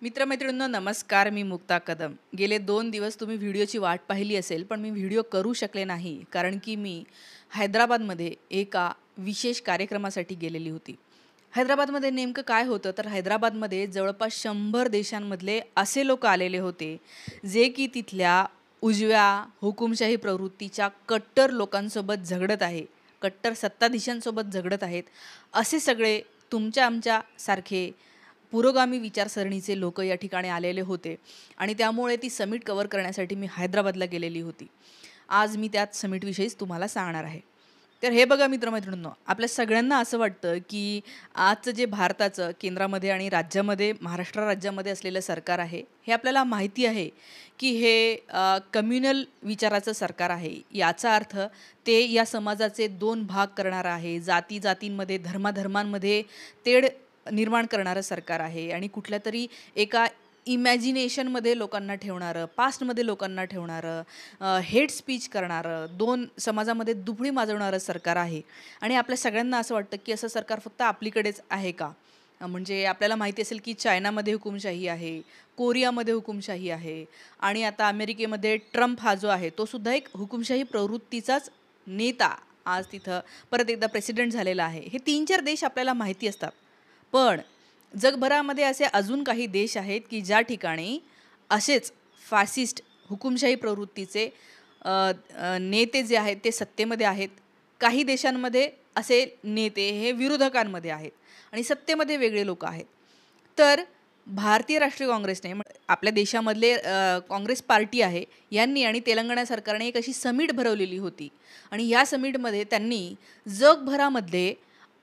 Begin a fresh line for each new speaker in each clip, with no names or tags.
मित्रमैत्रिणींनो नमस्कार. मी मुक्ता कदम. गेले 2 दिवस तुम्ही व्हिडिओची वाट पाहिली असेल, पण मी व्हिडिओ करू शकले नाही कारण की मी हैदराबादमध्ये एका विशेष कार्यक्रमासाठी गेलेली होती. हैदराबादमध्ये नेमकं काय होतं तर हैदराबादमध्ये जवळपास 100 देशांमधले असे लोक आलेले होते, जे की तिथल्या उजव्या हुकुमशाही प्रवृत्तीच्या कट्टर लोकांसोबत झगडत आहे, कट्टर सत्ताधीशांसोबत झगडत आहेत. असे सगळे तुमच्या आमच्यासारखे पुरोगामी विचारसरणीचे लोक या ठिकाणी आलेले होते आणि त्यामुळे ती समिट कव्हर करण्यासाठी मी हैदराबादला गेलेली होती. आज मी त्यात समिटविषयीच तुम्हाला सांगणार आहे. तर हे बघा मित्रमैत्रिणींनो, आपल्या सगळ्यांना असं वाटतं की आजचं जे भारताचं केंद्रामध्ये आणि राज्यामध्ये महाराष्ट्र राज्यामध्ये असलेलं सरकार आहे, हे आपल्याला माहिती आहे की हे कम्युनल विचाराचं सरकार आहे. याचा अर्थ ते या समाजाचे 2 भाग करणारं आहे. जाती जातींमध्ये, धर्माधर्मांमध्ये तेढ निर्माण करणारं सरकार आहे आणि कुठल्या तरी एका इमॅजिनेशनमध्ये लोकांना ठेवणारं, पास्टमध्ये लोकांना ठेवणारं, हेट स्पीच करणारं, 2 समाजामध्ये दुफळी माजवणारं सरकार आहे. आणि आपल्या सगळ्यांना असं वाटतं की असं सरकार फक्त आपलीकडेच आहे का? म्हणजे आपल्याला माहिती असेल की चायनामध्ये हुकुमशाही आहे, कोरियामध्ये हुकुमशाही आहे आणि आता अमेरिकेमध्ये ट्रम्प हा जो आहे तो सुद्धा एक हुकुमशाही प्रवृत्तीचाच नेता आज तिथं परत एकदा प्रेसिडेंट झालेला आहे. हे 3-4 देश आपल्याला माहिती असतात. पण जगभरामध्ये असे अजून काही देश आहेत की ज्या ठिकाणी असेच फॅसिस्ट हुकुमशाही प्रवृत्तीचे नेते जे आहेत ते सत्तेमध्ये आहेत. काही देशांमध्ये असे नेते हे विरोधकांमध्ये आहेत आणि सत्तेमध्ये वेगळे लोक आहेत. तर भारतीय राष्ट्रीय काँग्रेसने आपल्या देशामधले काँग्रेस पार्टी आहे यांनी आणि तेलंगणा सरकारने एक अशी समिट भरवलेली होती आणि या समिटमध्ये त्यांनी जगभरामधले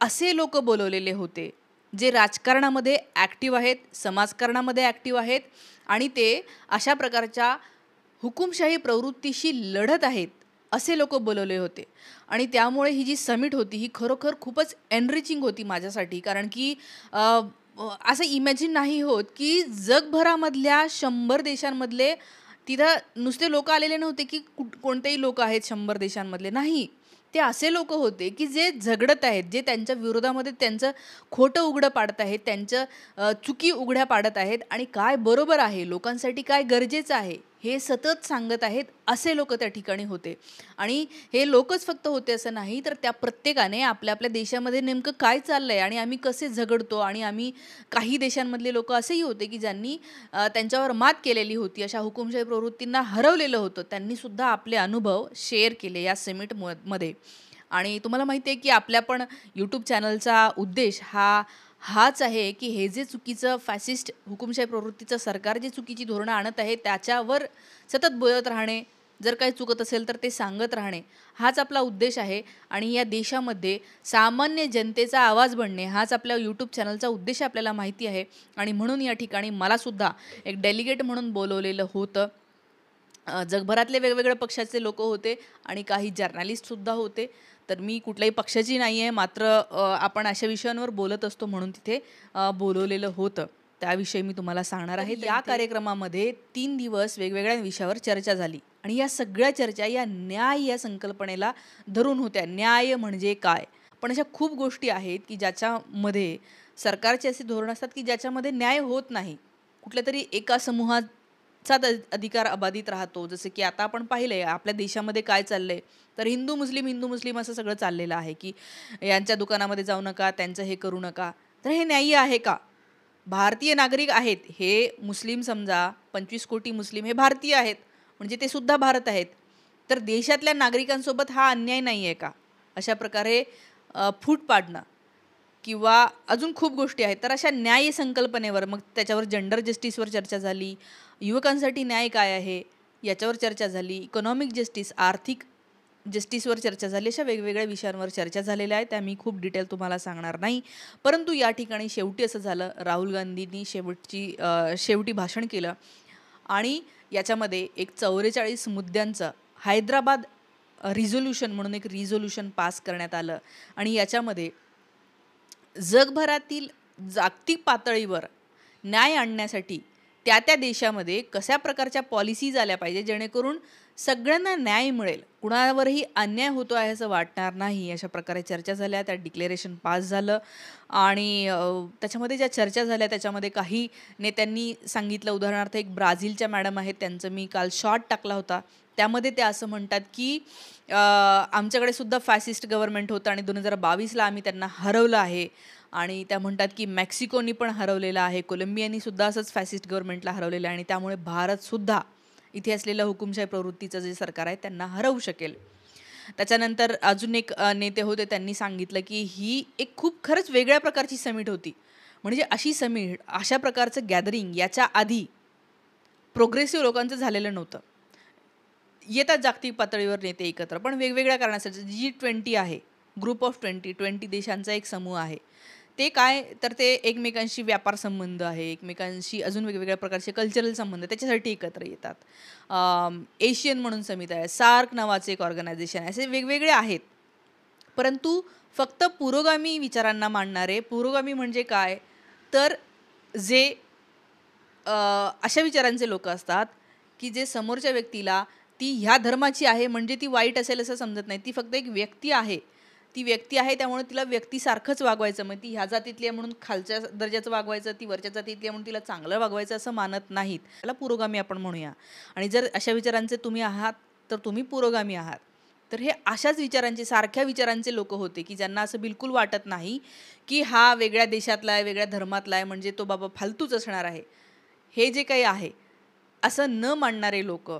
असे लोक बोलवलेले होते जे राजकारणामध्ये ॲक्टिव्ह आहेत, समाजकारणामध्ये ॲक्टिव्ह आहेत आणि ते अशा प्रकारच्या हुकुमशाही प्रवृत्तीशी लढत आहेत, असे लोक बोलवले होते. आणि त्यामुळे ही जी समिट होती ही खरोखर खूपच एनरिचिंग होती माझ्यासाठी. कारण की अ, असं इमॅजिन नाही होत की जगभरामधल्या 100 देशांमधले तिथं नुसते लोक आलेले नव्हते की कोणतेही लोक आहेत 100 देशांमधले, नाही. ते असे लोक होते की जे झगडत आहेत, जे त्यांच्या विरोधामध्ये त्यांचं खोटं उघडं पाडत आहेत, त्यांचं चुकी उघड्या पाडत आहेत आणि काय बरोबर आहे, लोकांसाठी काय गरजेचं आहे, हे सतत सांगत आहेत. असे लोक त्या ठिकाणी होते. आणि हे लोकच फक्त होते असं नाही, तर त्या प्रत्येकाने आपल्या आपल्या देशामध्ये नेमकं काय चाललं आहे आणि आम्ही कसे झगडतो आणि आम्ही काही देशांमधले लोक असेही होते की ज्यांनी त्यांच्यावर मात केलेली होती, अशा हुकुमशाही प्रवृत्तींना हरवलेलं होतं. त्यांनीसुद्धा आपले अनुभव शेअर केले या समिटमध्ये. आणि तुम्हाला माहिती आहे की आपल्या पण यूट्यूब चॅनलचा उद्देश हाच आहे की हे जे चुकीचं फॅसिस्ट हुकुमशाही प्रवृत्तीचं सरकार जे चुकीची धोरणं आणत आहे त्याच्यावर सतत बोलत राहणे, जर काही चुकत असेल तर ते सांगत राहणे, हाच आपला उद्देश आहे. आणि या देशामध्ये सामान्य जनतेचा आवाज बनणे हाच आपल्या यूट्यूब चॅनलचा उद्देश आपल्याला माहिती आहे. आणि म्हणून या ठिकाणी मलासुद्धा एक डेलिगेट म्हणून बोलवलेलं होतं. जगभरातले वेगवेगळ्या पक्षाचे लोक होते आणि काही जर्नलिस्टसुद्धा होते. तर मी कुठल्याही पक्षाची नाही आहे, मात्र आपण अशा विषयांवर बोलत असतो म्हणून तिथे बोलवलेलं होतं. त्याविषयी मी तुम्हाला सांगणार आहे. या कार्यक्रमामध्ये 3 दिवस वेगवेगळ्या विषयावर चर्चा झाली आणि या सगळ्या चर्चा या न्याय या संकल्पनेला धरून होत्या. न्याय म्हणजे काय? पण अशा खूप गोष्टी आहेत की ज्याच्यामध्ये सरकारचे असे धोरण असतात की ज्याच्यामध्ये न्याय होत नाही. कुठल्या तरी एका समूहाचा अधिकार अबाधित राहतो. जसं की आता आपण पाहिलंय आपल्या देशामध्ये काय चाललंय, तर हिंदू मुस्लिम असं सगळं चाललेलं आहे की यांच्या दुकानामध्ये जाऊ नका, त्यांचं हे करू नका. तर हे न्याय्य आहे का? भारतीय नागरिक आहेत, हे मुस्लिम समजा 25 कोटी मुस्लिम हे भारतीय आहेत, म्हणजे ते सुद्धा भारत आहेत. तर देशातल्या नागरिकांसोबत हा अन्याय नाही आहे का? अशा प्रकारे फूट पाडणं किंवा अजून खूप गोष्टी आहेत. तर अशा न्याय संकल्पनेवर मग त्याच्यावर जेंडर जस्टिसवर चर्चा झाली, युवकांसाठी न्याय काय आहे याच्यावर चर्चा झाली, इकॉनॉमिक जस्टिस आर्थिक जस्टिसवर चर्चा झाली. अशा वेगवेगळ्या विषयांवर चर्चा झालेल्या आहेत. त्या मी खूप डिटेल तुम्हाला सांगणार नाही. परंतु या ठिकाणी शेवटी असं झालं, राहुल गांधींनी शेवटी भाषण केलं आणि याच्यामध्ये एक 44 मुद्द्यांचं हैदराबाद रिझोल्यूशन म्हणून एक रिझोल्यूशन पास करण्यात आलं. आणि याच्यामध्ये जगभरातील जागतिक पातळीवर न्याय आणण्यासाठी त्या देशामध्ये कशा प्रकारच्या पॉलिसीज आल्या पाहिजे जेणेकरून सगळ्यांना न्याय मिळेल, कुणावरही अन्याय होतो आहे असं वाटणार नाही, अशा प्रकारे चर्चा झाल्या. त्या डिक्लेरेशन पास झालं आणि त्याच्यामध्ये ज्या चर्चा झाल्या त्याच्यामध्ये काही नेत्यांनी सांगितलं, उदाहरणार्थ एक ब्राझीलच्या मॅडम आहेत, त्यांचं मी काल शॉर्ट टाकला होता. त्यामध्ये ते असं म्हणतात की आमच्याकडे सुद्धा फॅसिस्ट गव्हर्नमेंट होतं आणि 2022ला आम्ही त्यांना हरवलं आहे. आणि त्या म्हणतात की मेक्सिकोनी पण हरवलेलं आहे, कोलंबियानी सुद्धा असंच फॅसिस्ट गव्हर्नमेंटला हरवलेलं आहे आणि त्यामुळे भारतसुद्धा इथे असलेलं हुकुमशाही प्रवृत्तीचं जे सरकार आहे त्यांना हरवू शकेल. त्याच्यानंतर अजून एक नेते होते, त्यांनी सांगितलं की ही एक खूप खरंच वेगळ्या प्रकारची समिट होती. म्हणजे अशी समिट, अशा प्रकारचं गॅदरिंग याच्या आधी प्रोग्रेसिव्ह लोकांचं झालेलं नव्हतं. येतात जागतिक पातळीवर नेते एकत्र, पण वेगवेगळ्या कारणासाठी. G20 आहे, ग्रुप ऑफ 20 देशांचा एक समूह आहे. ते काय तर ते एकमेकांशी व्यापार संबंध आहे, एकमेकांशी अजून वेगवेगळ्या प्रकारचे कल्चरल संबंध, त्याच्यासाठी एकत्र येतात. एशियन म्हणून समिती आहे, सार्क नावाचे एक ऑर्गनायझेशन आहे, असे वेगवेगळे आहेत. परंतु फक्त पुरोगामी विचारांना मांडणारे, पुरोगामी म्हणजे काय तर जे अशा विचारांचे लोक असतात की जे समोरच्या व्यक्तीला ती ह्या धर्माची आहे म्हणजे ती वाईट असेल असं समजत नाही. ती फक्त एक व्यक्ती आहे, ती व्यक्ती आहे त्यामुळे तिला व्यक्तीसारखंच वागवायचं. मग ती ह्या जातीतली आहे म्हणून खालच्या दर्जाचं वागवायचं, ती वरच्या जातीतली आहे म्हणून तिला चांगलं वागवायचं असं मानत नाहीत. त्याला पुरोगामी आपण म्हणूया. आणि जर अशा विचारांचे तुम्ही आहात तर तुम्ही पुरोगामी आहात. तर हे अशाच विचारांचे, सारख्या विचारांचे लोक होते की ज्यांना असं बिलकुल वाटत नाही की हा वेगळ्या देशातला आहे, वेगळ्या धर्मातला आहे म्हणजे तो बाबा फालतूच असणार आहे. हे जे काही आहे असं न मानणारे लोक,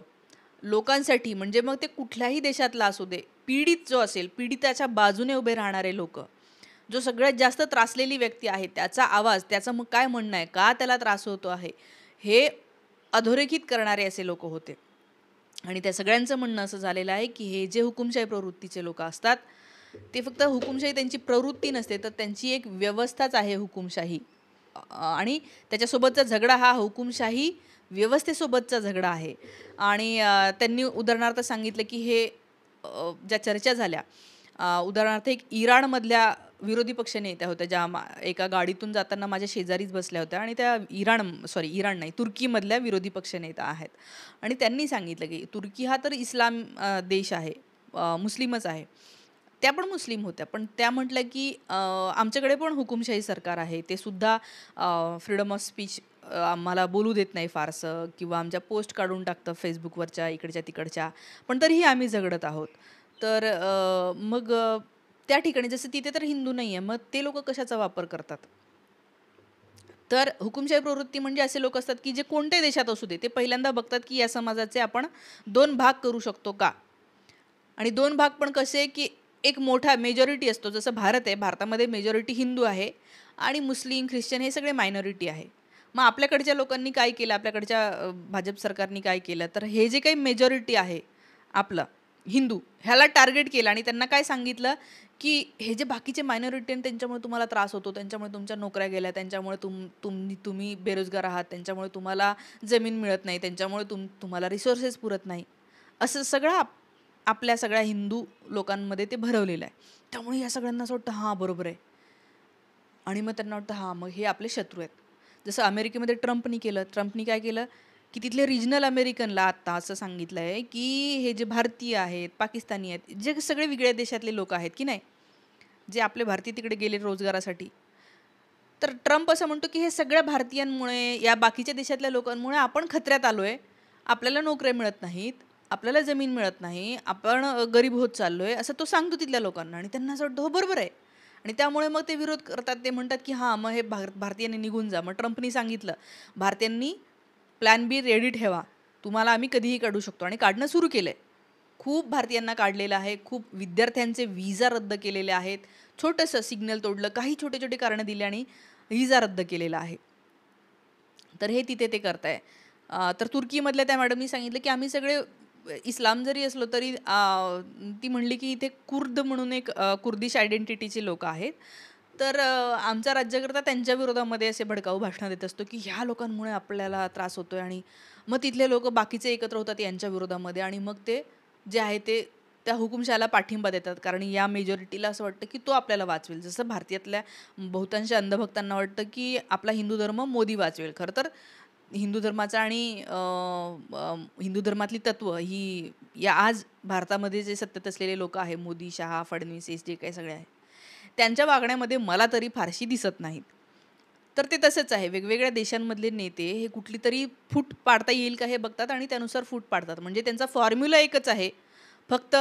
लोकांसाठी म्हणजे मग ते कुठल्याही देशातला असू दे, पीडित जो असेल, पीडिताच्या बाजूने उभे राहणारे लोक, जो सगळ्यात जास्त त्रासलेली व्यक्ती आहे त्याचा आवाज, त्याचं मग काय म्हणणं आहे, का त्याला त्रास होतो आहे, हे अधोरेखित करणारे असे लोक होते. आणि त्या सगळ्यांचं म्हणणं असं झालेलं आहे की हे जे हुकुमशाही प्रवृत्तीचे लोक असतात ते फक्त हुकुमशाही त्यांची प्रवृत्ती नसते, तर त्यांची एक व्यवस्थाच आहे हुकुमशाही. आणि त्याच्यासोबतचा झगडा हा हुकुमशाही व्यवस्थेसोबतचा झगडा आहे. आणि त्यांनी उदाहरणार्थ सांगितलं की हे ज्या चर्चा झाल्या, उदाहरणार्थ एक इराणमधल्या विरोधी पक्ष नेत्या होत्या, ज्या एका गाडीतून जाताना माझ्या शेजारीच बसल्या होत्या आणि त्या इराण नाही, तुर्कीमधल्या विरोधी पक्ष नेता आहेत. आणि त्यांनी सांगितलं की तुर्की हा तर इस्लाम देश आहे, मुस्लिमच आहे. त्या पण मुस्लिम होत्या, पण त्या म्हटल्या की आमच्याकडे पण हुकुमशाही सरकार आहे, ते सुद्धा फ्रीडम ऑफ स्पीच आम्हाला बोलू देत नाही फारसं, किंवा आमच्या पोस्ट काढून टाकतं फेसबुकवरच्या इकडच्या तिकडच्या, पण तरीही आम्ही झगडत आहोत. तर मग त्या ठिकाणी जसं तिथे तर हिंदू नाही आहे, मग ते लोक कशाचा वापर करतात. तर हुकुमशाही प्रवृत्ती म्हणजे असे लोक असतात की जे कोणत्याही देशात असू दे, ते पहिल्यांदा बघतात की या समाजाचे आपण 2 भाग करू शकतो का. आणि 2 भाग पण कसे की एक मोठा मेजॉरिटी असतो, जसं भारत आहे, भारतामध्ये मेजॉरिटी हिंदू आहे आणि मुस्लिम, ख्रिश्चन हे सगळे मायनॉरिटी आहे. मग आपल्याकडच्या लोकांनी काय केलं, आपल्याकडच्या भाजप सरकारने काय केलं, तर हे जे काही मेजॉरिटी आहे आपलं हिंदू, ह्याला टार्गेट केलं आणि त्यांना काय सांगितलं की हे जे बाकीचे मायनॉरिटी आहेत त्यांच्यामुळे तुम्हाला त्रास होतो, त्यांच्यामुळे तुमच्या नोकऱ्या गेल्या, त्यांच्यामुळे तुम्ही बेरोजगार आहात, त्यांच्यामुळे तुम्हाला जमीन मिळत नाही, त्यांच्यामुळे तुम्हाला रिसोर्सेस पुरत नाही, असं सगळं आपल्या सगळ्या हिंदू लोकांमध्ये ते भरवलेलं आहे. त्यामुळे या सगळ्यांना असं वाटतं हां बरोबर आहे. आणि मग त्यांना वाटतं हां मग हे आपले शत्रू आहेत. जसं अमेरिकेमध्ये ट्रम्पनी काय केलं की तिथले रिजनल अमेरिकनला आत्ता असं सांगितलं आहे की हे जे भारतीय आहेत, पाकिस्तानी आहेत, जे सगळे वेगळ्या देशातले लोक आहेत की नाही, जे आपले भारतीय तिकडे गेले रोजगारासाठी, तर ट्रम्प असं म्हणतो की हे सगळ्या भारतीयांमुळे, या बाकीच्या देशातल्या लोकांमुळे आपण खतऱ्यात आलो आहे, आपल्याला नोकऱ्या मिळत नाहीत, आपल्याला जमीन मिळत नाही, आपण गरीब होत चाललो आहे, असं तो सांगतो तिथल्या लोकांना. आणि त्यांना असं वाटतं हो बरोबर आहे. आणि त्यामुळे मग ते विरोध करतात, ते म्हणतात की हां मग हे भारतीयांनी निघून जा. मग ट्रम्पनी सांगितलं भारतीयांनी प्लॅन बी रेडी ठेवा, तुम्हाला आम्ही कधीही काढू शकतो, आणि काढणं सुरू केलं आहे. खूप भारतीयांना काढलेलं आहे, खूप विद्यार्थ्यांचे व्हिजा रद्द केलेले आहेत, छोटंसं सिग्नल तोडलं, काही छोटे छोटे कारणं दिली आणि व्हिजा रद्द केलेला आहे. तर हे तिथे ते करताय. तर तुर्कीमधल्या त्या मॅडमनी सांगितलं की आम्ही सगळे इस्लाम जरी असलो तरी ती म्हणली की इथे कुर्द म्हणून एक कुर्दिश आयडेंटिटीचे लोक आहेत, तर आमचा राज्यकर्ता त्यांच्या विरोधामध्ये असे भडकाऊ भाषणं देत असतो की ह्या लोकांमुळे आपल्याला त्रास होतोय, आणि मग तिथले लोक बाकीचे एकत्र होतात यांच्या विरोधामध्ये, आणि मग ते जे आहे ते त्या हुकुमशाहाला पाठिंबा देतात, कारण या मेजॉरिटीला असं वाटतं की तो आपल्याला वाचवेल. जसं भारतीयातल्या बहुतांश अंधभक्तांना वाटतं की आपला हिंदू धर्म मोदी वाचवेल. खरं तर हिंदू धर्माचा आणि हिंदू धर्मातली तत्त्व ही या आज भारतामध्ये जे सत्तेत असलेले लोक आहे, मोदी, शहा, फडणवीस, जे काही सगळे आहेत, त्यांच्या वागण्यामध्ये मला तरी फारशी दिसत नाहीत. तर ते तसंच आहे. वेगवेगळ्या देशांमधले नेते हे कुठली तरी फूट पाडता येईल का हे बघतात आणि त्यानुसार फूट पाडतात. म्हणजे त्यांचा फॉर्म्युला एकच आहे. फक्त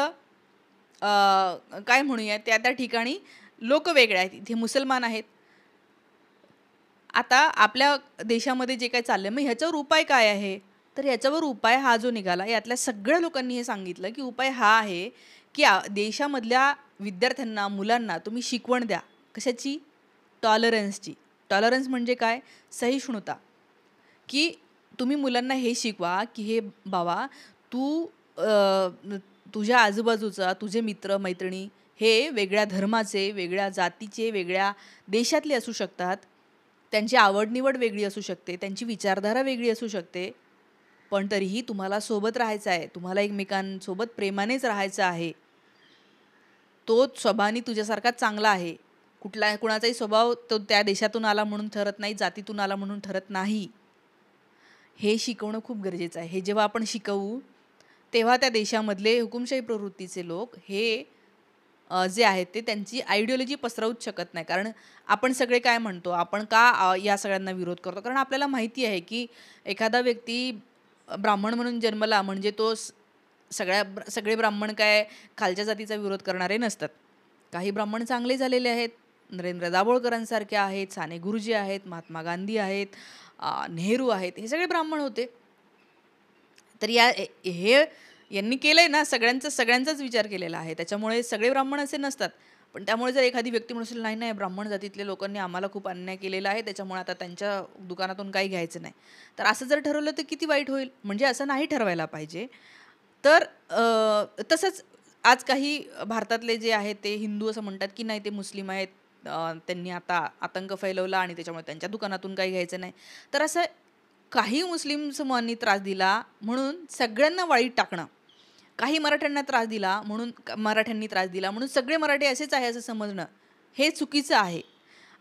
काय म्हणूया, त्या त्या ठिकाणी लोक वेगळे आहेत. इथे मुसलमान आहेत. आता आपल्या देशामध्ये जे काही चाललंय, मग ह्याच्यावर उपाय काय आहे? तर ह्याच्यावर उपाय हा जो निघाला, यातल्या सगळ्या लोकांनी हे सांगितलं की उपाय हा आहे की देशामधल्या विद्यार्थ्यांना, मुलांना तुम्ही शिकवण द्या. कशाची? टॉलरन्सची. टॉलरन्स म्हणजे काय? सहिष्णुता. की तुम्ही मुलांना हे शिकवा की हे बाबा, तू तुझ्या आजूबाजूचा, तुझे मित्र मैत्रिणी हे वेगळ्या धर्माचे, वेगळ्या जातीचे, वेगळ्या देशातले असू शकतात. त्यांची आवड-निवड वेगळी असू शकते, त्यांची विचारधारा वेगळी असू शकते, पण तरीही तुम्हाला सोबत राहायचं आहे. तुम्हाला एकमेकांसोबत प्रेमानेच राहायचं आहे. तो स्वभावाने तुझ्यासारखा चांगला आहे. कुणाचाही स्वभाव तो त्या देशातून आला म्हणून ठरत नाही, जातीतून आला म्हणून ठरत नाही. हे शिकवणं खूप गरजेचं आहे. हे जेव्हा आपण शिकवू, तेव्हा त्या देशामधले हुकुमशाही प्रवृत्तीचे लोक हे जे आहेत ते त्यांची आयडिओलॉजी पसरवूच शकत नाही. कारण आपण सगळे काय म्हणतो, आपण का या सगळ्यांना विरोध करतो? कारण आपल्याला माहिती आहे की एखादा व्यक्ती ब्राह्मण म्हणून जन्मला म्हणजे तो सगळे ब्राह्मण काय खालच्या जातीचा विरोध करणारे नसतात. काही ब्राह्मण चांगले झालेले आहेत. नरेंद्र दाभोळकरांसारखे आहेत, साने गुरुजी आहेत, महात्मा गांधी आहेत, नेहरू आहेत, हे सगळे ब्राह्मण होते. तर हे यांनी केलंय ना, सगळ्यांचाच विचार केलेला आहे. त्याच्यामुळे सगळे ब्राह्मण असे नसतात. पण त्यामुळे जर एखादी व्यक्ती म्हणू नाही नाही, ब्राह्मण जातीतल्या लोकांनी आम्हाला खूप अन्याय केलेला आहे, त्याच्यामुळे आता त्यांच्या दुकानातून काही घ्यायचं नाही, तर असं जर ठरवलं तर किती वाईट होईल. म्हणजे असं नाही ठरवायला पाहिजे. तर तसंच आज काही भारतातले जे आहेत ते हिंदू असं म्हणतात की नाही, ते मुस्लिम आहेत, त्यांनी आता आतंक फैलवला आणि त्याच्यामुळे त्यांच्या दुकानातून काही घ्यायचं नाही. तर असं काही मुस्लिम समूहांनी त्रास दिला म्हणून सगळ्यांना वाळीत टाकणं, काही मराठ्यांना त्रास दिला म्हणून मराठ्यांनी त्रास दिला म्हणून सगळे मराठी असेच आहे असं समजणं, हे चुकीचं आहे.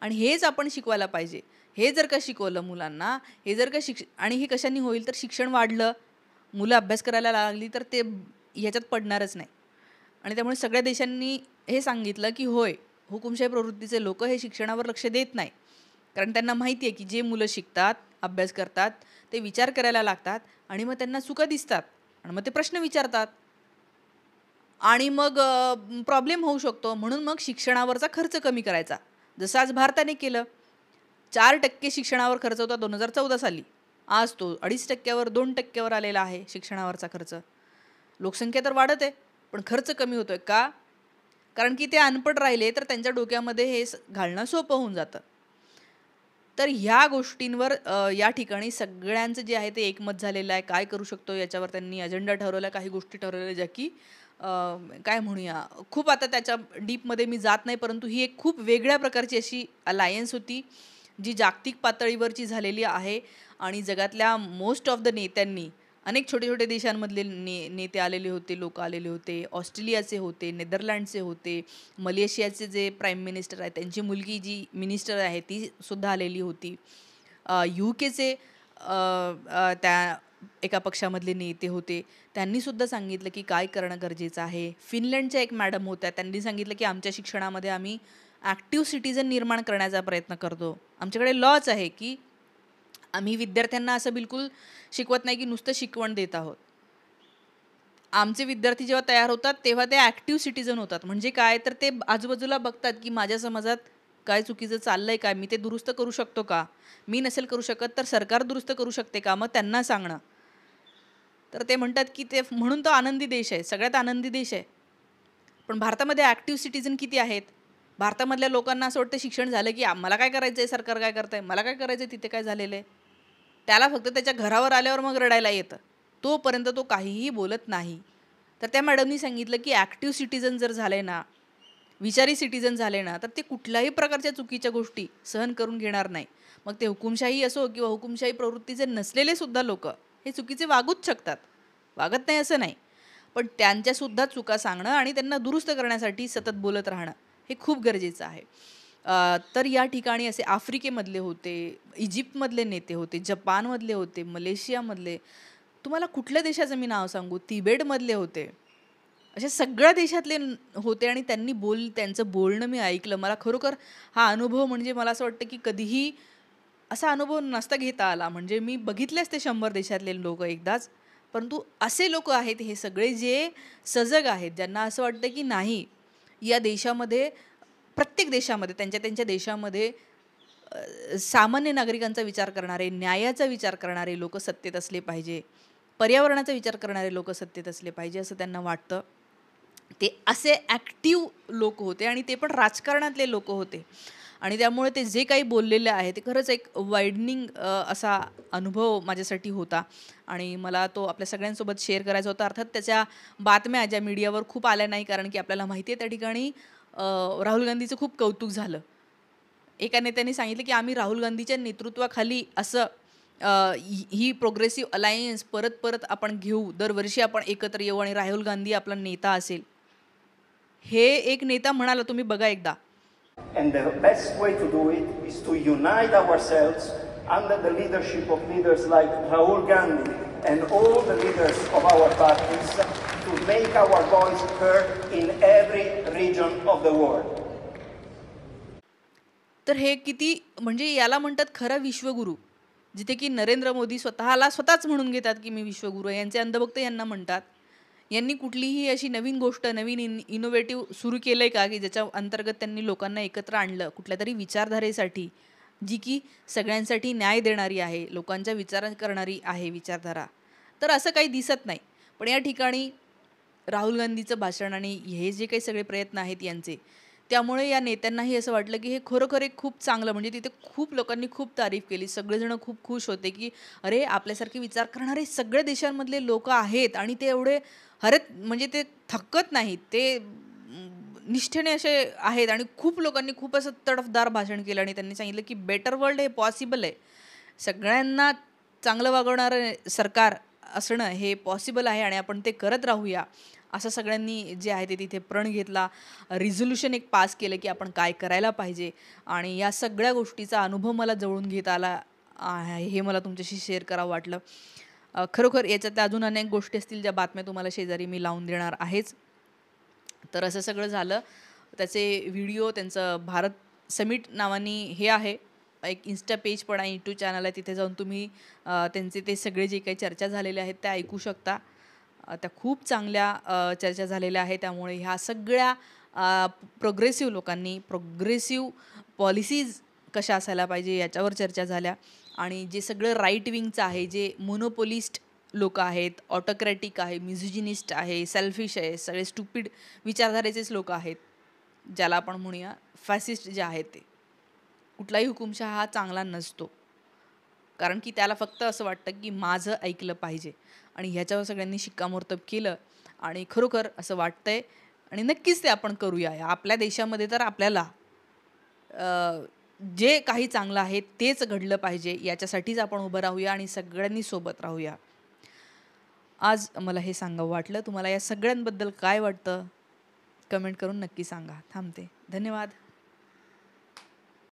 आणि हेच आपण शिकवायला पाहिजे. हे जर का शिकवलं मुलांना, हे जर का आणि हे कशाने होईल, तर शिक्षण वाढलं, मुलं अभ्यास करायला लागली, तर ते ह्याच्यात पडणारच नाही. आणि त्यामुळे सगळ्या देशांनी हे सांगितलं की होय, हुकुमशाही प्रवृत्तीचे लोक हे शिक्षणावर लक्ष देत नाही. कारण त्यांना माहिती आहे की जे मुलं शिकतात, अभ्यास करतात, ते विचार करायला लागतात आणि मग त्यांना चुका दिसतात आणि मग ते प्रश्न विचारतात आणि मग प्रॉब्लेम होऊ शकतो. म्हणून मग शिक्षणावरचा खर्च कमी करायचा, जसं आज भारताने केलं. 4% शिक्षणावर खर्च होता 2014 साली. आज तो 2.5%वर 2%वर आलेला आहे शिक्षणावरचा खर्च. लोकसंख्या तर वाढत आहे, पण खर्च कमी होतोय का? कारण की ते अनपढ राहिले तर त्यांच्या डोक्यामध्ये हे घालणं सोपं होऊन जातं. तर ह्या गोष्टींवर या ठिकाणी सगळ्यांचं जे आहे ते एकमत झालेलं आहे. काय करू शकतो याच्यावर त्यांनी अजेंडा ठरवला, काही गोष्टी ठरवलेल्या, ज्या की काय म्हणूया, खूप आता त्याच्या डीपमध्ये मी जात नाही, परंतु ही एक खूप वेगळ्या प्रकारची अशी अलायन्स होती जी जागतिक पातळीवरची झालेली आहे. आणि जगातल्या मोस्ट ऑफ द नेत्यांनी, अनेक छोटे छोटे देशांमधले नेते आलेले होते, लोक आलेले होते. ऑस्ट्रेलियाचे होते, नेदरलँडचे होते, मलेशियाचे जे प्राईम मिनिस्टर आहे त्यांची मुलगी जी मिनिस्टर आहे ती सुद्धा आलेली होती. UK चे त्या एका पक्षामधले नेते होते, त्यांनीसुद्धा सांगितलं की काय करणं गरजेचं आहे. फिनलँडच्या एक मॅडम होत्या, त्यांनी सांगितलं की आमच्या शिक्षणामध्ये आम्ही ॲक्टिव्ह सिटिझन निर्माण करण्याचा प्रयत्न करतो. आमच्याकडे लॉच आहे की आम्ही विद्यार्थ्यांना असं बिलकुल शिकवत नाही की नुसतं शिकवण देत आहोत. आमचे विद्यार्थी जेव्हा तयार होतात तेव्हा ते ॲक्टिव्ह सिटिझन होतात. म्हणजे काय, तर ते आजूबाजूला बघतात की माझ्या समाजात काय चुकीचं चाललंय, काय मी ते दुरुस्त करू शकतो का? मी नसेल करू शकत तर सरकार दुरुस्त करू शकते का? मग त्यांना सांगणं. तर ते म्हणतात की ते म्हणून तो आनंदी देश आहे, सगळ्यात आनंदी देश आहे. पण भारतामध्ये ॲक्टिव्ह सिटिझन किती आहेत? भारतामधल्या लोकांना असं वाटतं शिक्षण झालं की मला काय करायचं आहे, सरकार काय करतंय, मला काय करायचं आहे, तिथे काय झालेलं आहे. त्याला फक्त त्याच्या घरावर आल्यावर मग रडायला येतं, तोपर्यंत तो काहीही बोलत नाही. तर त्या मॅडमनी सांगितलं की ॲक्टिव्ह सिटिझन जर झाले ना, विचारी सिटिझन झाले ना, तर ते कुठल्याही प्रकारच्या चुकीच्या गोष्टी सहन करून घेणार नाही. मग ते हुकुमशाही असो किंवा हुकुमशाही प्रवृत्तीचे नसलेले सुद्धा लोक हे चुकीचे वागूच शकतात, वागत नाही असं नाही, पण त्यांच्यासुद्धा चुका सांगणं आणि त्यांना दुरुस्त करण्यासाठी सतत बोलत राहणं हे खूप गरजेचं आहे. तर या ठिकाणी असे आफ्रिकेमधले होते, इजिप्तमधले नेते होते, जपानमधले होते, मलेशियामधले, तुम्हाला कुठल्या देशाचं मी नाव सांगू, तिबेटमधले होते. अशा सगळ्या देशातले होते आणि त्यांचं बोलणं मी ऐकलं. मला खरोखर हा अनुभव म्हणजे मला असं वाटतं की कधीही असा अनुभव नसता घेता आला. म्हणजे मी बघितलेच ते 100 देशातले लोकं एकदाच. परंतु असे लोकं आहेत हे सगळे जे सजग आहेत, ज्यांना असं वाटतं की नाही, या देशामध्ये प्रत्येक देशामध्ये त्यांच्या त्यांच्या देशामध्ये सामान्य नागरिकांचा विचार करणारे, न्यायाचा विचार करणारे लोकं सत्तेत असले पाहिजे. पर्यावरणाचा विचार करणारे लोकं सत्तेत असले पाहिजे असं त्यांना वाटतं. ते असे ॲक्टिव्ह लोक होते आणि ते पण राजकारणातले लोक होते आणि त्यामुळे ते जे काही बोललेले आहे ते खरंच एक वाईडनिंग असा अनुभव माझ्यासाठी होता आणि मला तो आपल्या सगळ्यांसोबत शेअर करायचा होता. अर्थात त्याच्या बातम्या ज्या मीडियावर खूप आल्या नाही, कारण की आपल्याला माहिती आहे त्या ठिकाणी राहुल गांधीचं खूप कौतुक झालं. एका नेत्याने सांगितलं की आम्ही राहुल गांधीच्या नेतृत्वाखाली असं ही प्रोग्रेसिव्ह अलायन्स परत परत आपण घेऊ, दरवर्षी आपण एकत्र येऊ आणि राहुल गांधी आपला नेता असेल. हे एक नेता म्हणाला, तुम्ही बघा एकदा.
And the best way to do it is to unite ourselves under the leadership of leaders like Rahul Gandhi and all the leaders of our parties to make our voice heard in every region of the world.
तर हे किती म्हणजे याला म्हणतात खरं विश्वगुरू, जिथे की नरेंद्र मोदी स्वतःच म्हणून घेतात की मी विश्वगुरू आहे. यांचे अंधभक्त यांना म्हणतात. यांनी कुठलीही अशी नवीन गोष्ट, नवीन इनोव्हेटिव्ह सुरू केलं आहे का की ज्याच्या अंतर्गत त्यांनी लोकांना एकत्र आणलं कुठल्या तरी विचारधारेसाठी, जी की सगळ्यांसाठी न्याय देणारी आहे, लोकांच्या विचार करणारी आहे विचारधारा. तर असं काही दिसत नाही. पण या ठिकाणी राहुल गांधीचं भाषण आणि हे जे काही सगळे प्रयत्न आहेत यांचे, त्यामुळे या नेत्यांनाही असं वाटलं की हे खरोखर एक खूप चांगलं, म्हणजे तिथे खूप लोकांनी खूप तारीफ केली. सगळेजण खूप खुश होते की अरे, आपल्यासारखे विचार करणारे सगळ्या देशांमधले लोक आहेत आणि ते एवढे म्हणजे ते थकत नाहीत, ते निष्ठेने असे आहेत. आणि खूप लोकांनी खूप असं तडफदार भाषण केलं आणि त्यांनी सांगितलं की बेटर वर्ल्ड हे पॉसिबल आहे. सगळ्यांना चांगलं वागवणारं सरकार असणं हे पॉसिबल आहे आणि आपण ते करत राहूया, असं सगळ्यांनी जे आहे ते तिथे प्रण घेतला. रिझोल्युशन एक पास केलं की आपण काय करायला पाहिजे आणि या सगळ्या गोष्टीचा अनुभव मला जवळून घेता आला हे मला तुमच्याशी शेअर करावं वाटलं. खरोखर याच्यात अजून अनेक गोष्टी असतील ज्या बातम्या तुम्हाला शेजारी मी लावून देणार आहेच. तर असं सगळं झालं. त्याचे व्हिडिओ, त्यांचं भारत समिट नावानी हे आहे, एक इन्स्टा पेज पण आहे, यूट्यूब चॅनल आहे, तिथे जाऊन तुम्ही त्यांचे ते सगळे जे काही चर्चा झालेल्या आहेत त्या ऐकू शकता. त्या खूप चांगल्या चर्चा झालेल्या आहेत. त्यामुळे ह्या सगळ्या प्रोग्रेसिव्ह लोकांनी प्रोग्रेसिव्ह पॉलिसीज कशा असायला पाहिजे याच्यावर चर्चा झाल्या. आणि जे सगळं राईट विंगचं आहे, जे मोनोपोलिस्ट लोक आहेत, ऑटोक्रॅटिक आहे, म्युझिजिनिस्ट आहे, सेल्फिश आहे, सगळे स्टुपिड विचारधारेचेच लोक आहेत, ज्याला आपण म्हणूया फॅसिस्ट जे आहेत ते. कुठलाही हुकुमशहा हा चांगला नसतो, कारण की त्याला फक्त असं वाटतं की माझं ऐकलं पाहिजे. आणि ह्याच्यावर सगळ्यांनी शिक्कामोर्तब केलं आणि खरोखर असं वाटतंय आणि नक्कीच ते आपण करूया. आपल्या देशामध्ये तर आपल्याला जे काही चांगलं आहे तेच घडलं पाहिजे, याच्यासाठीच आपण उभं राहूया आणि सगळ्यांनी सोबत राहूया. आज मला हे सांगावं वाटलं. तुम्हाला या सगळ्यांबद्दल काय वाटतं कमेंट करून नक्की सांगा. थांबते. धन्यवाद.